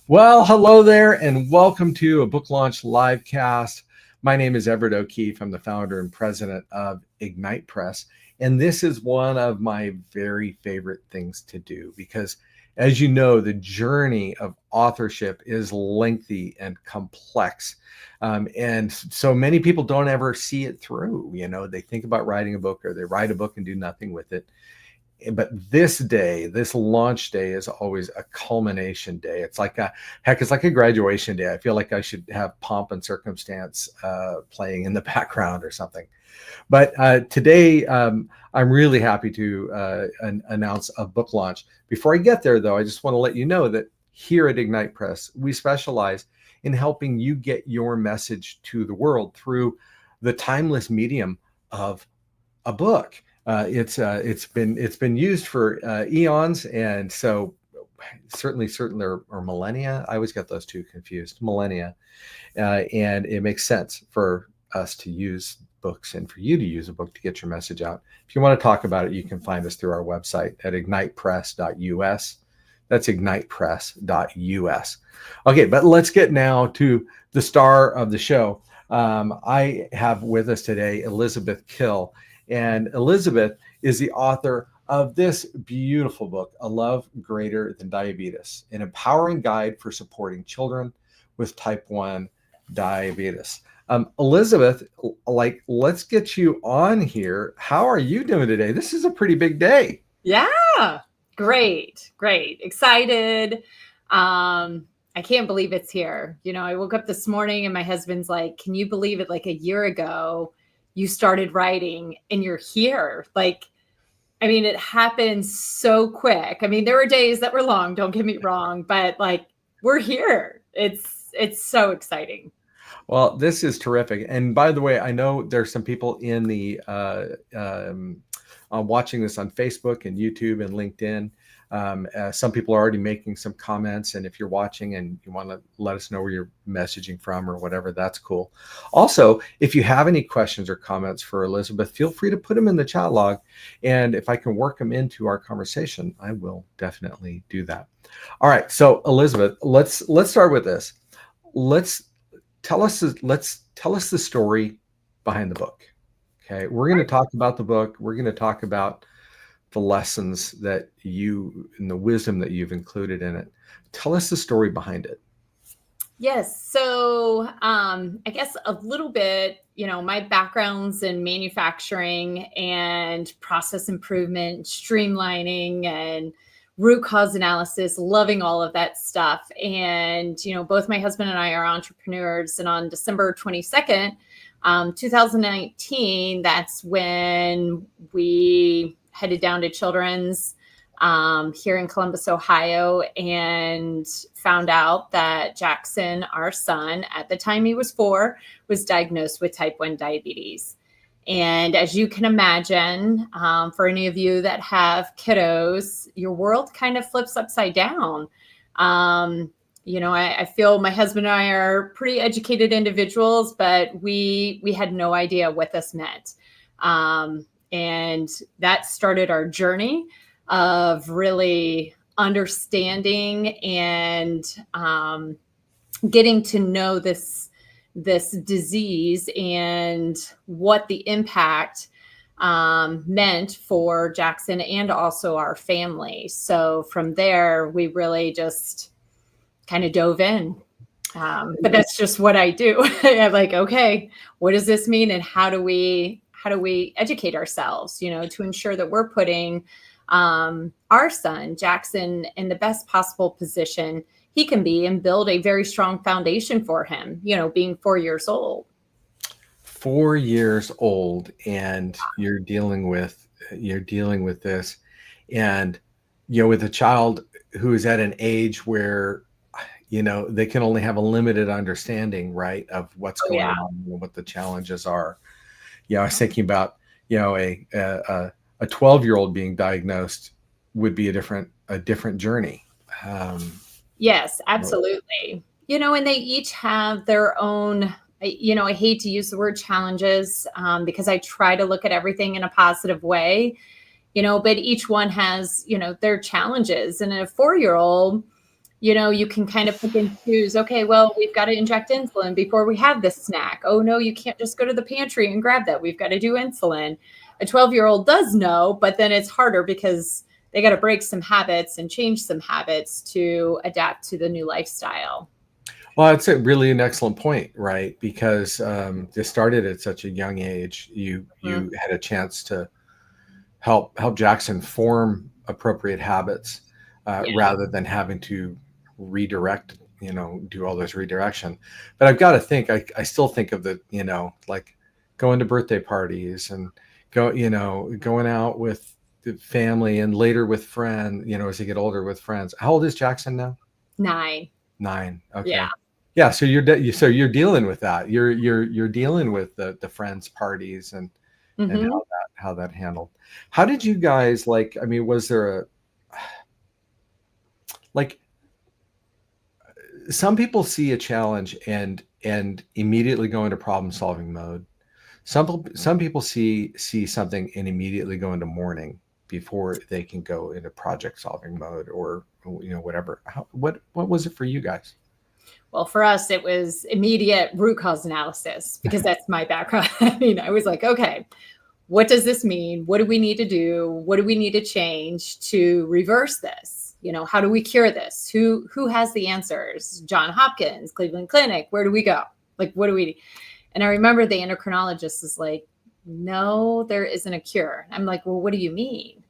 Well, hello there, and welcome to a book launch livecast. My name is Everett O'Keefe. I'm the founder and president of Ignite Press, and this is one of my very favorite things to do because, as you know, the journey of authorship is lengthy and complex. And so many people don't ever see it through. They think about writing a book or they write a book and do nothing with it. But this day, this launch day, is always a culmination day. It's like a graduation day. I feel like I should have pomp and circumstance playing in the background or something. But today, I'm really happy to announce a book launch. Before I get there, though, I just want to let you know that here at Ignite Press, we specialize in helping you get your message to the world through the timeless medium of a book. It's been used for eons, and so certainly or millennia. I always get those two confused. Millennia, and it makes sense for us to use books and for you to use a book to get your message out. If you want to talk about it, you can find us through our website at ignitepress.us. That's ignitepress.us. Okay, but let's get now to the star of the show. I have with us today Elizabeth Kill. And Elizabeth is the author of this beautiful book, A Love Greater Than Diabetes, an empowering guide for supporting children with type 1 diabetes. Elizabeth, let's get you on here. How are you doing today? This is a pretty big day. Yeah, great. Excited. I can't believe it's here. I woke up this morning and my husband's like, can you believe it? Like a year ago, you started writing and you're here. It happened so quick. There were days that were long, don't get me wrong, but we're here. It's so exciting. Well, this is terrific. And by the way, I know there's some people in the watching this on Facebook and YouTube and LinkedIn. Some people are already making some comments, and if you're watching and you want to let us know where you're messaging from or whatever, that's cool. Also, if you have any questions or comments for Elizabeth, feel free to put them in the chat log, and if I can work them into our conversation, I will definitely do that. All right, so Elizabeth, let's start with this. Let's tell us the story behind the book. Okay, we're going to talk about the book. We're going to talk about the lessons that you and the wisdom that you've included in it. Tell us the story behind it. Yes. So I guess a little bit, my background's in manufacturing and process improvement, streamlining and root cause analysis, loving all of that stuff. And, both my husband and I are entrepreneurs. And on December 22nd, 2019, that's when we headed down to Children's here in Columbus, Ohio, and found out that Jackson, our son, at the time he was 4, was diagnosed with type 1 diabetes. And as you can imagine, for any of you that have kiddos, your world kind of flips upside down. I feel my husband and I are pretty educated individuals, but we had no idea what this meant. And that started our journey of really understanding and getting to know this disease and what the impact meant for Jackson and also our family. So from there, we really just kind of dove in. But that's just what I do. I'm like, okay, what does this mean? And how do we educate ourselves, to ensure that we're putting our son, Jackson, in the best possible position he can be and build a very strong foundation for him, being 4 years old. 4 years old, and you're dealing with this, and with a child who is at an age where they can only have a limited understanding, right, of what's going on and what the challenges are. I was thinking about a 12-year-old being diagnosed would be a different journey. Yes, absolutely. And they each have their own, I hate to use the word challenges because I try to look at everything in a positive way, but each one has, their challenges. And a 4-year-old, You can kind of pick and choose. Okay, well, we've got to inject insulin before we have this snack. Oh no, you can't just go to the pantry and grab that. We've got to do insulin. A 12-year-old does know, but then it's harder because they got to break some habits and change some habits to adapt to the new lifestyle. Well, it's a really an excellent point, right? Because this started at such a young age. You had a chance to help Jackson form appropriate habits rather than having to redirect, do all this redirection. But I've got to think, I still think of the, like going to birthday parties and going out with the family and later with friends, as they get older with friends. How old is Jackson now? 9. 9. Okay. Yeah. Yeah. So you're dealing with that. You're dealing with the friends parties and how that handled. How did you guys was there some people see a challenge and immediately go into problem solving mode. Some people see something and immediately go into mourning before they can go into project solving mode or whatever. What was it for you guys? Well, for us, it was immediate root cause analysis because that's my background. I mean, I was like, okay, what does this mean? What do we need to do? What do we need to change to reverse this? How do we cure this? Who has the answers? John Hopkins, Cleveland Clinic, where do we go? What do we? And I remember the endocrinologist is like, no, there isn't a cure. I'm like, well, what do you mean?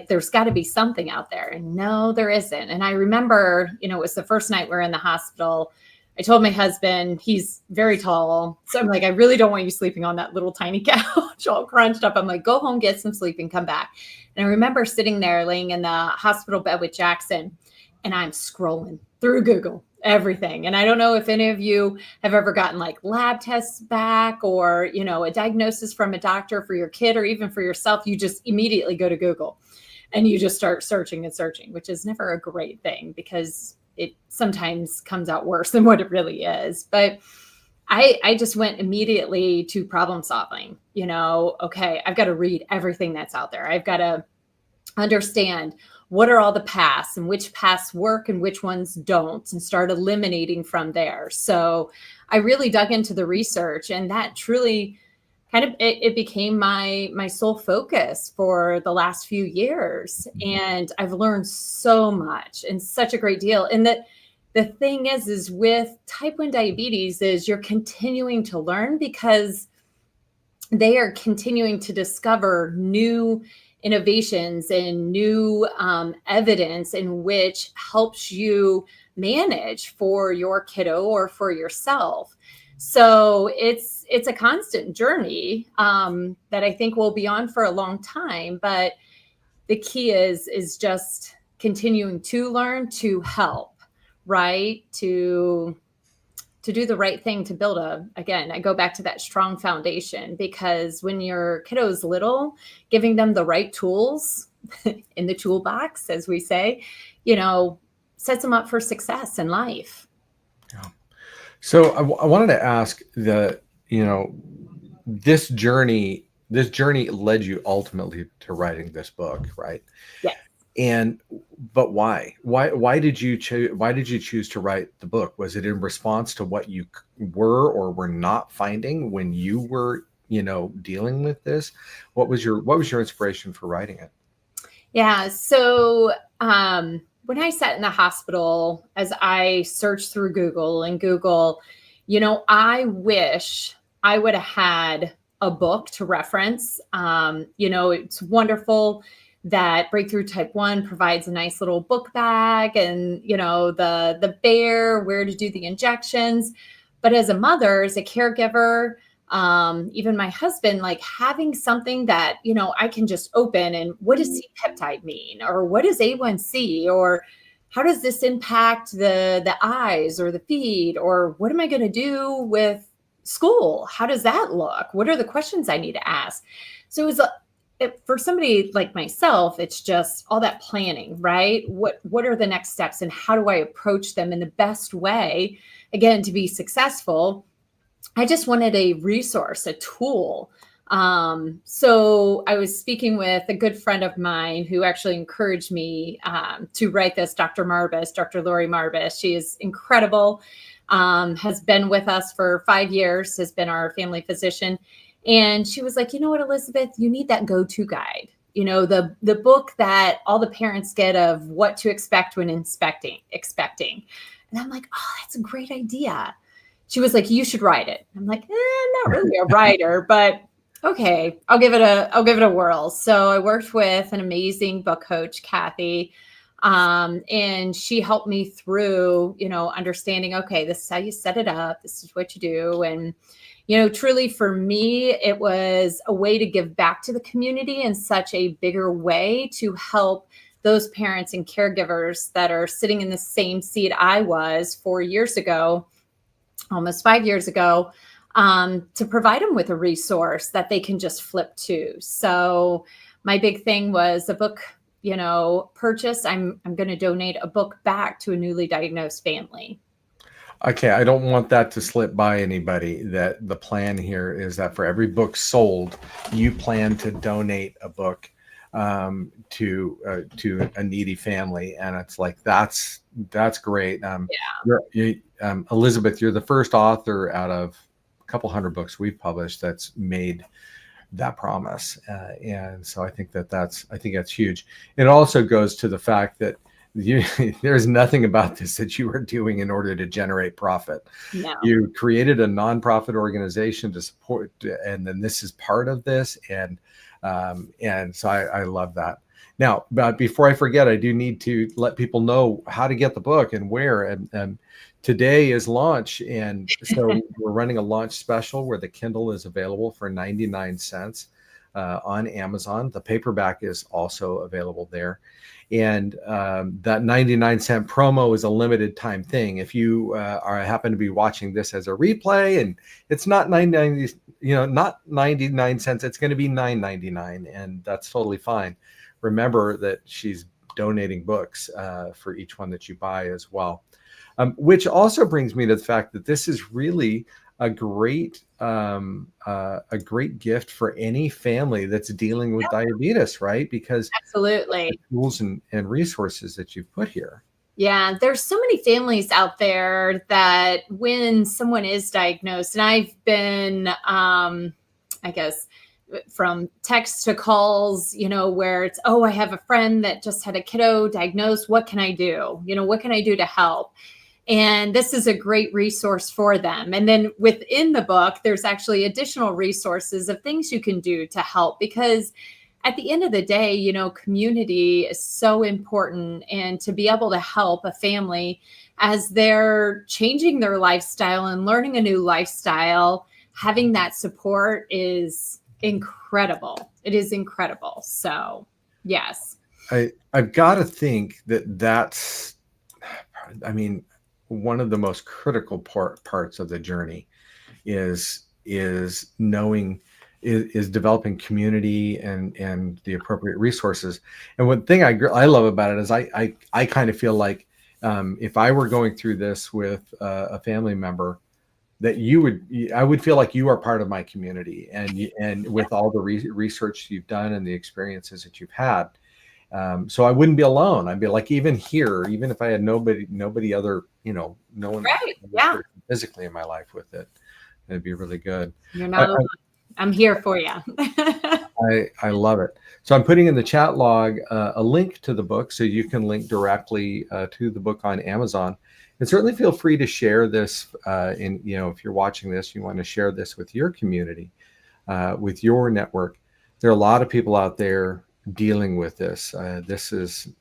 There's got to be something out there. And no, there isn't. And I remember, it was the first night we were in the hospital. I told my husband, he's very tall. So I'm like, I really don't want you sleeping on that little tiny couch all crunched up. I'm like, go home, get some sleep and come back. And I remember sitting there laying in the hospital bed with Jackson and I'm scrolling through Google, everything. And I don't know if any of you have ever gotten lab tests back or, a diagnosis from a doctor for your kid or even for yourself. You just immediately go to Google and you just start searching and searching, which is never a great thing because it sometimes comes out worse than what it really is. But I just went immediately to problem solving. Okay, I've got to read everything that's out there. I've got to understand what are all the paths and which paths work and which ones don't and start eliminating from there. So I really dug into the research and that truly kind of, it became my sole focus for the last few years. And I've learned so much and such a great deal. And that the thing is with type 1 diabetes is you're continuing to learn because they are continuing to discover new innovations and new evidence in which helps you manage for your kiddo or for yourself. So it's a constant journey that I think will be on for a long time. But the key is just continuing to learn, to help, right? To do the right thing to build again, I go back to that strong foundation because when your kiddo's little, giving them the right tools in the toolbox, as we say, sets them up for success in life. Yeah. So I wanted to ask this journey led you ultimately to writing this book, right? Yes. But why did you choose to write the book? Was it in response to what you were or were not finding when you were, dealing with this? What was your inspiration for writing it? Yeah. So, when I sat in the hospital, as I searched through Google, I wish I would have had a book to reference. It's wonderful that Breakthrough Type 1 provides a nice little book bag and, the bear, where to do the injections. But as a mother, as a caregiver, even my husband, having something that, I can just open and what does C-peptide mean? Or what is A1C? Or how does this impact the eyes or the feed? Or what am I going to do with school? How does that look? What are the questions I need to ask? So for somebody like myself, it's just all that planning, right? What are the next steps and how do I approach them in the best way, again, to be successful? I just wanted a resource, a tool So I was speaking with a good friend of mine who actually encouraged me to write this, Dr. Marbus, Dr. Lori Marbus. She is incredible, has been with us for 5 years, has been our family physician. And she was like, you know what, Elizabeth, you need that go-to guide. The book that all the parents get of what to expect when expecting. And I'm like, oh, that's a great idea. She was like, you should write it. I'm like, I'm not really a writer, but okay, I'll give it a whirl. So I worked with an amazing book coach, Kathy, and she helped me through, understanding, okay, this is how you set it up. This is what you do. And, truly for me, it was a way to give back to the community in such a bigger way to help those parents and caregivers that are sitting in the same seat I was 4 years ago, almost 5 years ago, to provide them with a resource that they can just flip to. So my big thing was a book, purchase. I'm going to donate a book back to a newly diagnosed family. Okay, I don't want that to slip by anybody, that the plan here is that for every book sold, you plan to donate a book to a needy family. And it's like, that's great. Elizabeth, you're the first author out of a couple hundred books we've published that's made that promise. And so I think that's huge. It also goes to the fact that there's nothing about this that you are doing in order to generate profit. No. You created a nonprofit organization to support, and then this is part of this. And so I love that. Now, but before I forget, I do need to let people know how to get the book and where. And today is launch. And so we're running a launch special where the Kindle is available for 99 cents on Amazon. The paperback is also available there. And that 99-cent promo is a limited time thing. If you happen to be watching this as a replay and it's not not 99 cents, it's going to be $9.99, and that's totally fine. Remember that she's donating books for each one that you buy as well. Which also brings me to the fact that this is really a great gift for any family that's dealing with diabetes, right? Because absolutely, tools and resources that you've put here. Yeah, there's so many families out there that when someone is diagnosed, and I've been, I guess, from texts to calls, where it's, oh, I have a friend that just had a kiddo diagnosed. What can I do? What can I do to help? And this is a great resource for them. And then within the book, there's actually additional resources of things you can do to help, because at the end of the day, community is so important. And to be able to help a family as they're changing their lifestyle and learning a new lifestyle, having that support is incredible. It is incredible. So, yes. I've got to think that's, one of the most critical parts of the journey is knowing, is developing community and the appropriate resources. And one thing I love about it is I kind of feel like if I were going through this with a family member, that I would feel like you are part of my community, and with all the research you've done and the experiences that you've had. So I wouldn't be alone. I'd be like, even here, even if I had nobody other, no one physically in my life with it, it'd be really good. You're not alone. I'm here for you. I love it. So I'm putting in the chat log a link to the book, so you can link directly to the book on Amazon. And certainly feel free to share this if you're watching this, you want to share this with your community, with your network. There are a lot of people out there dealing with this. This is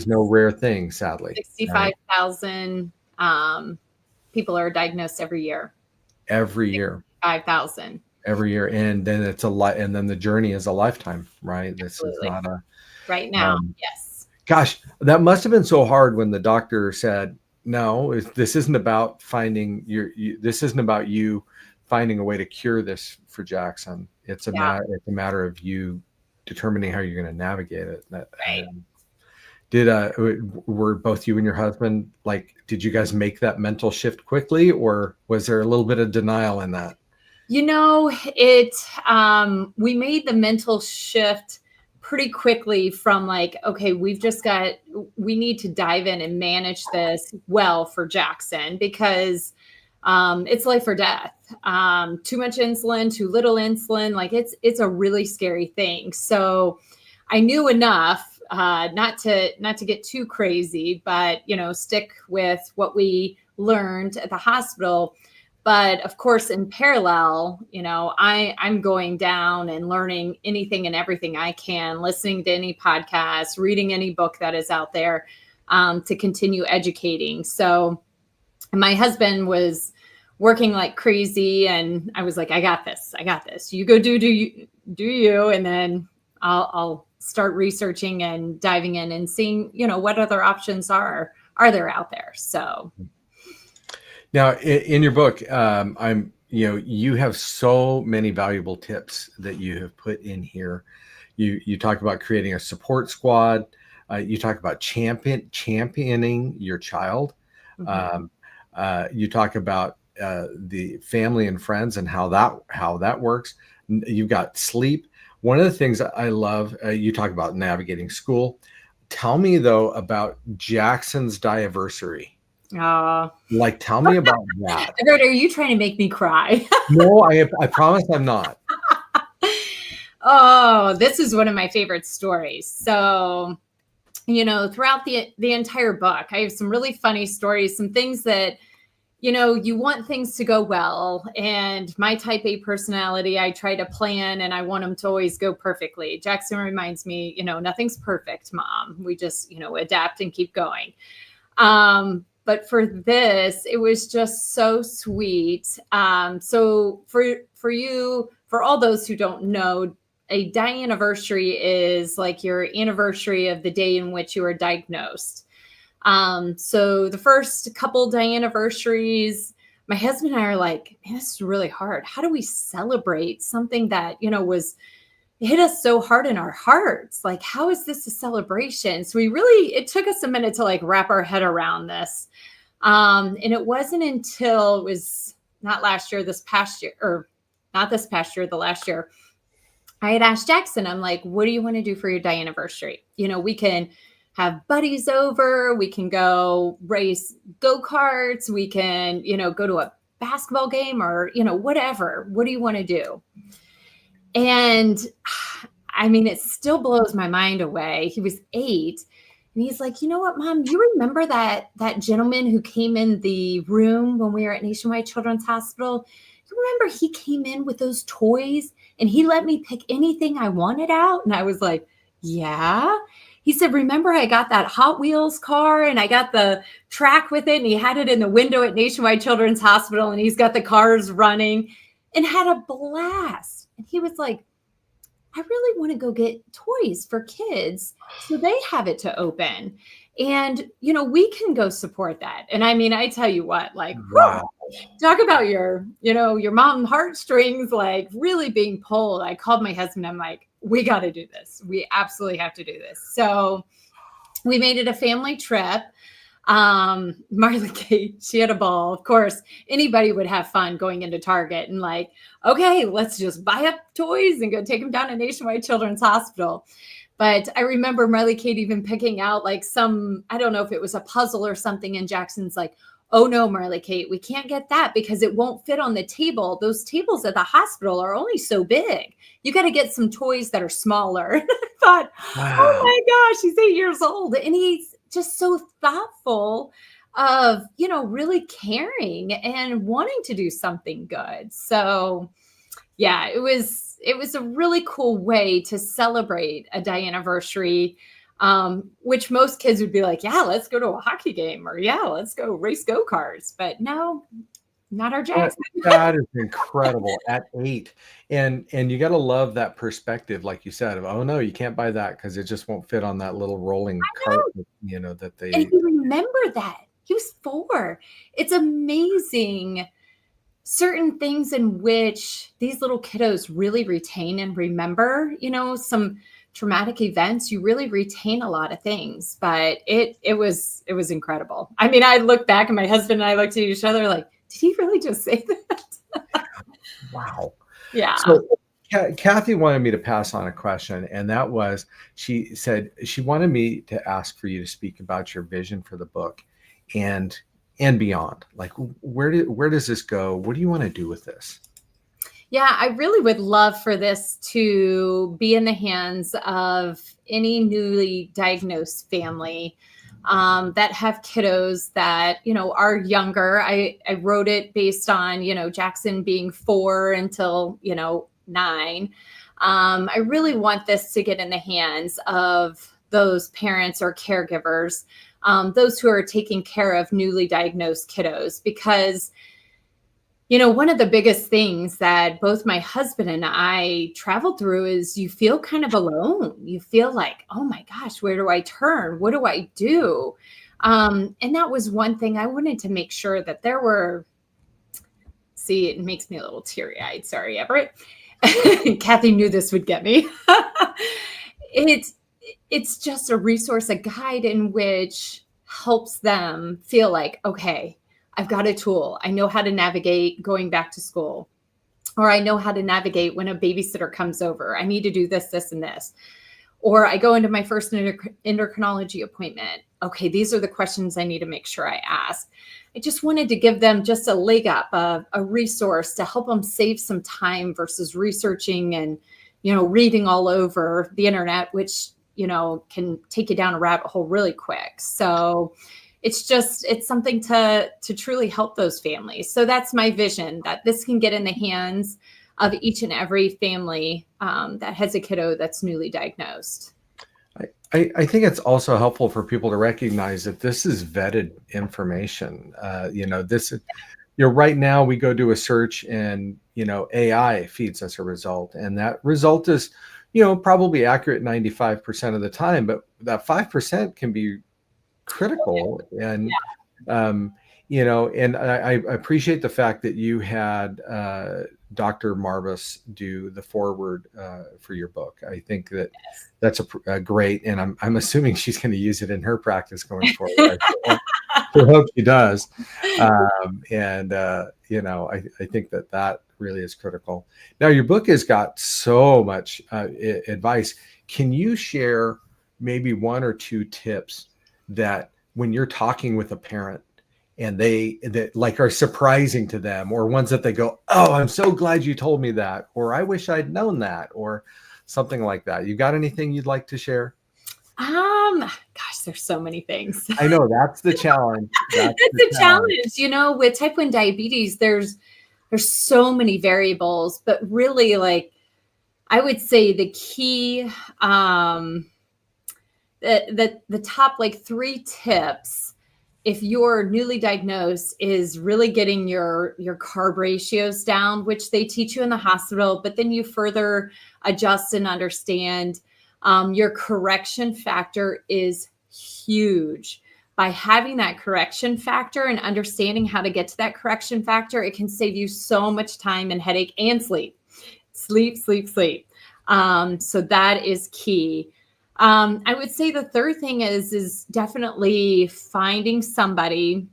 no rare thing, sadly. 65,000 people are diagnosed every year. Every year. 5,000. Every year, and then and then the journey is a lifetime, right? Absolutely. This is not right now. Yes. Gosh, that must have been so hard when the doctor said, "No, this isn't about finding this isn't about you finding a way to cure this for Jackson. It's a matter of you determining how you're going to navigate it." Right. Were both you and your husband, did you guys make that mental shift quickly, or was there a little bit of denial in that? We made the mental shift pretty quickly from like, okay, we need to dive in and manage this well for Jackson, because it's life or death. Too much insulin, too little insulin, like it's a really scary thing. So I knew enough not to get too crazy, but stick with what we learned at the hospital. But of course, in parallel, I'm going down and learning anything and everything I can, listening to any podcast, reading any book that is out there, to continue educating. So my husband was working like crazy, and I was like, I got this. You go do you, and then I'll start researching and diving in and seeing, what other options are there out there. So. Now, in your book, you have so many valuable tips that you have put in here. You talk about creating a support squad. You talk about championing your child. Mm-hmm. You talk about the family and friends and how that works. You've got sleep. One of the things I love, you talk about navigating school. Tell me though about Jackson's Diversity. Tell me about that. Everett, are you trying to make me cry? No, I promise I'm not. Oh, this is one of my favorite stories. So, throughout the entire book, I have some really funny stories, some things that, you want things to go well. And my type A personality, I try to plan and I want them to always go perfectly. Jackson reminds me, nothing's perfect, Mom. We just, adapt and keep going. But for this, it was just so sweet. So for all those who don't know, a die-anniversary is like your anniversary of the day in which you were diagnosed. So the first couple die-anniversaries, my husband and I are like, man, this is really hard. How do we celebrate something that, hit us so hard in our hearts? Like, how is this a celebration? So it took us a minute to like wrap our head around this. And it wasn't until it was not last year, this past year, or not this past year, the last year, I had asked Jackson, I'm like, what do you want to do for your die-anniversary? We can have buddies over, we can go race go-karts, we can, go to a basketball game or, whatever. What do you want to do? And I mean, it still blows my mind away. He was 8 and he's like, you know what, Mom, you remember that gentleman who came in the room when we were at Nationwide Children's Hospital? You remember he came in with those toys and he let me pick anything I wanted out? And I was like, yeah. He said, remember I got that Hot Wheels car and I got the track with it and he had it in the window at Nationwide Children's Hospital and he's got the cars running, and had a blast. And he was like, I really want to go get toys for kids so they have it to open. And, we can go support that. And I mean, I tell you what, like, Wow. Talk about your mom heartstrings, like really being pulled. I called my husband. I'm like, we got to do this. We absolutely have to do this. So we made it a family trip. Marley Kate, she had a ball. Of course, anybody would have fun going into Target and like, okay, let's just buy up toys and go take them down to Nationwide Children's Hospital. But I remember Marley Kate even picking out like I don't know if it was a puzzle or something. And Jackson's like, oh no, Marley Kate, we can't get that because it won't fit on the table. Those tables at the hospital are only so big. You got to get some toys that are smaller. And I thought, wow. Oh my gosh, he's 8 years old. And he's just so thoughtful of, really caring and wanting to do something good. So yeah, it was a really cool way to celebrate a die-anniversary, which most kids would be like, yeah, let's go to a hockey game, or yeah, let's go race go-karts. But no, not our Jackson. That is incredible at 8. And you got to love that perspective, like you said, of, oh no, you can't buy that because it just won't fit on that little rolling cart, that they. And you remember that. He was 4. It's amazing. Certain things in which these little kiddos really retain and remember, some traumatic events, you really retain a lot of things. But it was incredible. I mean, I look back and my husband and I looked at each other like, did he really just say that? Wow. Yeah. So Kathy wanted me to pass on a question, and that was, she said she wanted me to ask for you to speak about your vision for the book and beyond. Like, where does this go? What do you want to do with this? Yeah, I really would love for this to be in the hands of any newly diagnosed family that have kiddos that, are younger. I wrote it based on, Jackson being 4 until, 9. I really want this to get in the hands of those parents or caregivers, those who are taking care of newly diagnosed kiddos, because one of the biggest things that both my husband and I traveled through is you feel kind of alone. You feel like, oh my gosh, where do I turn? What do I do? And that was one thing I wanted to make sure that there were. See, it makes me a little teary eyed. Sorry, Everett. Kathy knew this would get me. It's just a resource, a guide in which helps them feel like, okay, I've got a tool. I know how to navigate going back to school, or I know how to navigate when a babysitter comes over. I need to do this, this, and this. Or I go into my first endocrinology appointment. Okay, these are the questions I need to make sure I ask. I just wanted to give them just a leg up, a resource to help them save some time versus researching and, reading all over the internet, which, can take you down a rabbit hole really quick. So it's something to truly help those families. So that's my vision, that this can get in the hands of each and every family that has a kiddo that's newly diagnosed. I think it's also helpful for people to recognize that this is vetted information. Right now we go do a search and, AI feeds us a result, and that result is, probably accurate 95% of the time, but that 5% can be critical. And and I appreciate the fact that you had Dr. Marvis do the foreword for your book. I think that that's a great, and I'm assuming she's going to use it in her practice going forward. I hope she does. I think that really is critical. Now, your book has got so much advice. Can you share maybe 1 or 2 tips that when you're talking with a parent and that like are surprising to them, or ones that they go, oh, I'm so glad you told me that, or I wish I'd known that, or something like that? You got anything you'd like to share? Gosh, there's so many things. I know, that's the challenge. It's a challenge. With type 1 diabetes, there's so many variables, but really, like, I would say the key, the top like 3 tips, if you're newly diagnosed, is really getting your carb ratios down, which they teach you in the hospital, but then you further adjust and understand. Your correction factor is huge. By having that correction factor and understanding how to get to that correction factor, it can save you so much time and headache and sleep. So that is key. I would say the third thing is definitely finding somebody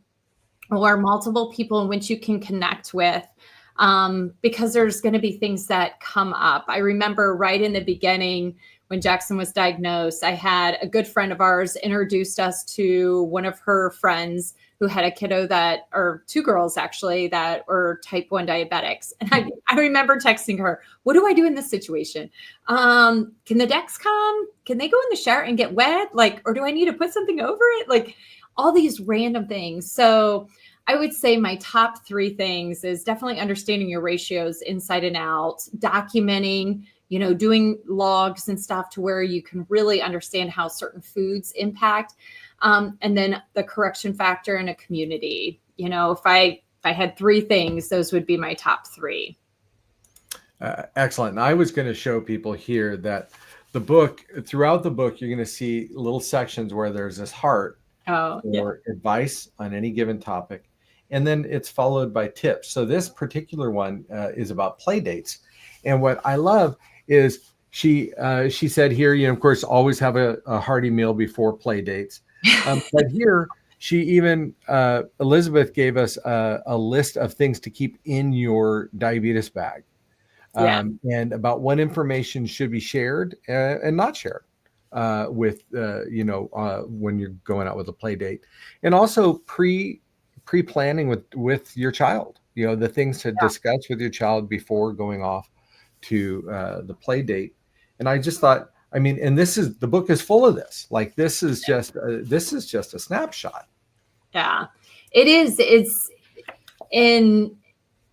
or multiple people in which you can connect with, because there's going to be things that come up. I remember right in the beginning when Jackson was diagnosed, I had a good friend of ours introduced us to one of her friends who had a kiddo or 2 girls actually, that were type 1 diabetics. And I remember texting her, what do I do in this situation? Can the decks come? Can they go in the shower and get wet? Or do I need to put something over it? Like, all these random things. So I would say my top 3 things is definitely understanding your ratios inside and out, documenting, doing logs and stuff to where you can really understand how certain foods impact. And then the correction factor in a community. If I had 3 things, those would be my top 3. Excellent. And I was going to show people here that throughout the book, you're going to see little sections where there's this heart for advice on any given topic. And then it's followed by tips. So this particular one is about play dates. And what I love is she said here, of course, always have a hearty meal before play dates. But here She even, Elizabeth gave us a list of things to keep in your diabetes bag, Yeah. and about what information should be shared and not shared with, when you're going out with a play date, and also pre-planning with your child, the things to discuss with your child before going off to the play date. And I just thought, I mean, and the book is full of this. Like, this is just a snapshot. Yeah, it is. It's in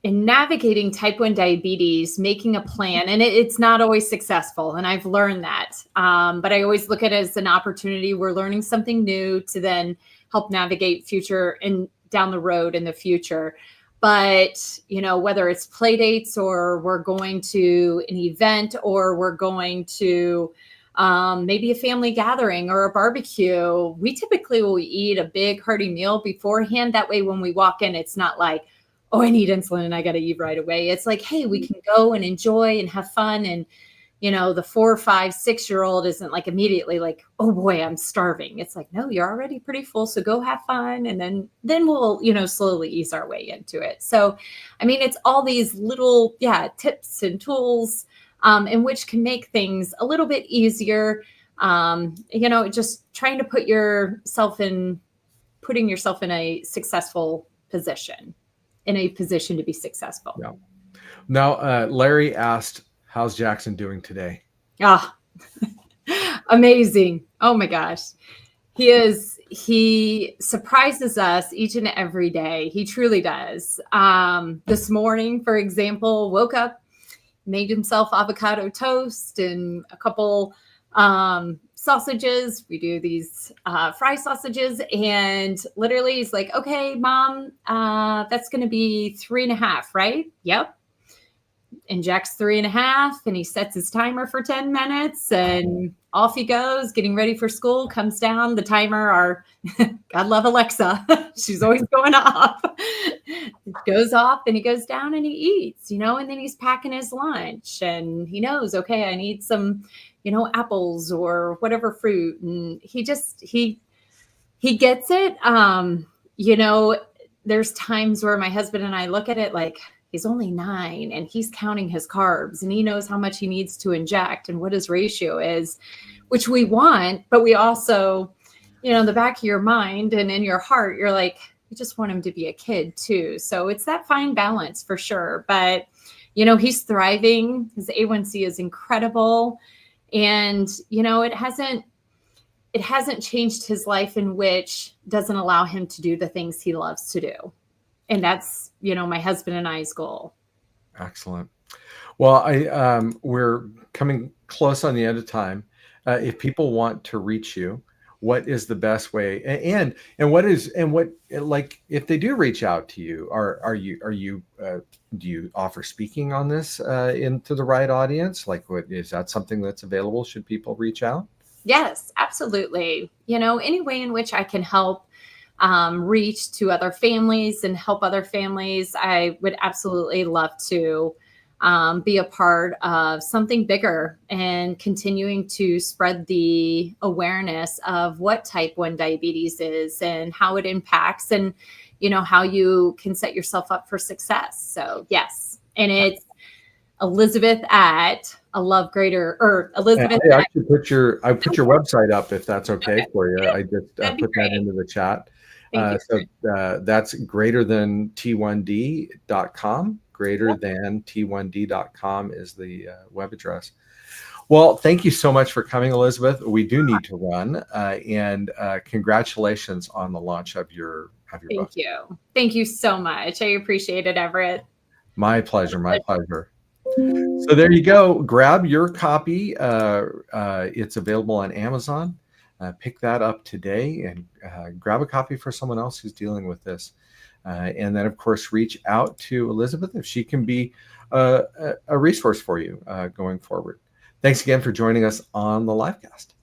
navigating type 1 diabetes, making a plan, and it's not always successful. And I've learned that. But I always look at it as an opportunity. We're learning something new to then help navigate future and down the road in the future. But, whether it's play dates or we're going to an event or we're going to maybe a family gathering or a barbecue, we typically will eat a big hearty meal beforehand. That way, when we walk in, it's not like, oh, I need insulin and I got to eat right away. It's like, hey, we can go and enjoy and have fun. And, the 4, 5, 6-year-old isn't like immediately like, oh boy, I'm starving. It's like, no, you're already pretty full. So go have fun. And then we'll, slowly ease our way into it. So, I mean, it's all these little, tips and tools in which can make things a little bit easier. Just trying to putting yourself in a successful position, in a position to be successful. Yeah. Now, Larry asked, how's Jackson doing today? Ah, amazing. Oh my gosh. He surprises us each and every day. He truly does. This morning, for example, woke up, made himself avocado toast and a couple sausages. We do these fry sausages, and literally he's like, okay, Mom, that's going to be 3.5, right? Yep. And Jack's 3.5, and he sets his timer for 10 minutes and off he goes, getting ready for school, comes down, the timer, God love Alexa. She's always going off. It goes off and he goes down and he eats, and then he's packing his lunch and he knows, okay, I need some, apples or whatever fruit. And he gets it. There's times where my husband and I look at it like, he's only 9 and he's counting his carbs and he knows how much he needs to inject and what his ratio is, which we want. But we also, in the back of your mind and in your heart, you're like, you just want him to be a kid too. So it's that fine balance for sure. But, he's thriving. His A1C is incredible. And, it hasn't changed his life, in which doesn't allow him to do the things he loves to do. And that's, my husband and I's goal. Excellent. Well, we're coming close on the end of time. If people want to reach you, what is the best way? And if they do reach out to you, do you offer speaking on this into the right audience? Like, is that something that's available? Should people reach out? Yes, absolutely. Any way in which I can help reach to other families and help other families, I would absolutely love to be a part of something bigger and continuing to spread the awareness of what type 1 diabetes is and how it impacts, and how you can set yourself up for success. So yes, and it's Elizabeth at a love greater, or Elizabeth. I should put your website up if that's okay for you. I just put that into the chat. That's greater than T1D.com. Greater than T1D.com is the web address. Well, thank you so much for coming, Elizabeth. We do need to run, and congratulations on the launch of your book. Thank you. Thank you so much. I appreciate it, Everett. My pleasure. My pleasure. So there you go. Grab your copy. It's available on Amazon. Pick that up today and grab a copy for someone else who's dealing with this. And then, of course, reach out to Elizabeth if she can be a resource for you going forward. Thanks again for joining us on the livecast.